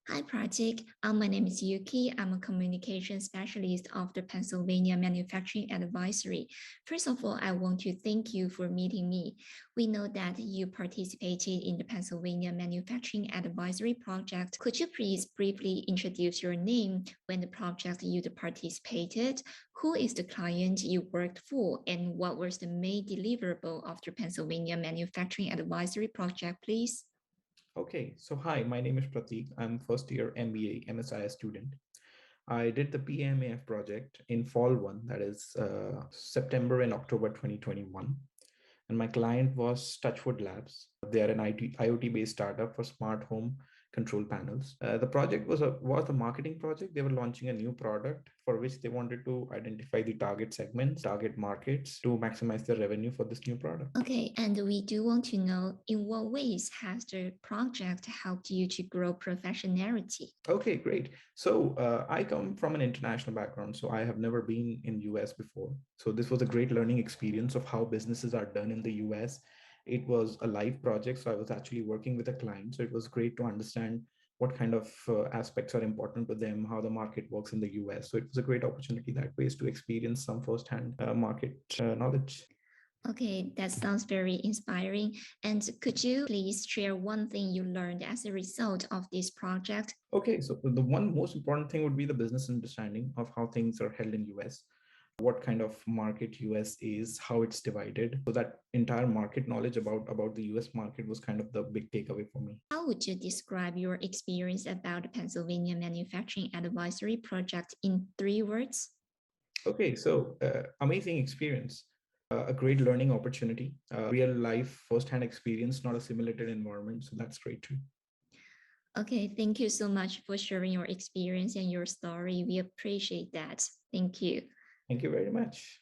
Hi, Pratik. My name is Yuki. I'm a communication specialist of the Pennsylvania Manufacturing Advisory. First of all, I want to thank you for meeting me. We know that you participated in the Pennsylvania Manufacturing Advisory project. Could you please briefly introduce your name, when the project you participated, who is the client you worked for, and what was the main deliverable of the Pennsylvania Manufacturing Advisory project, please? Okay, so hi, my name is Pratik. I'm first year MBA MSIS student. I did the PMAF project in fall one, that is September and October 2021. And my client was Touchwood Labs. They are an IoT based startup for smart home control panels. The project was a marketing project. They were launching a new product for which they wanted to identify the target segments, target markets to maximize their revenue for this new product. Okay, and we do want to know, in what ways has the project helped you to grow professionality? Okay, great. So I come from an international background, so I have never been in US before. So this was a great learning experience of how businesses are done in the US. It was a live project, so I was actually working with a client. So it was great to understand what kind of aspects are important to them, how the market works in the US. So it was a great opportunity that ways to experience some firsthand market knowledge. Okay, that sounds very inspiring. And could you please share one thing you learned as a result of this project? Okay, so the one most important thing would be the business understanding of how things are held in US, what kind of market US is, how it's divided. So that entire market knowledge about the US market was kind of the big takeaway for me. How would you describe your experience about the Pennsylvania Manufacturing Advisory Project in 3 words? Okay, so amazing experience, a great learning opportunity, real life firsthand experience, not a simulated environment. So that's great too. Okay, thank you so much for sharing your experience and your story. We appreciate that. Thank you. Thank you very much.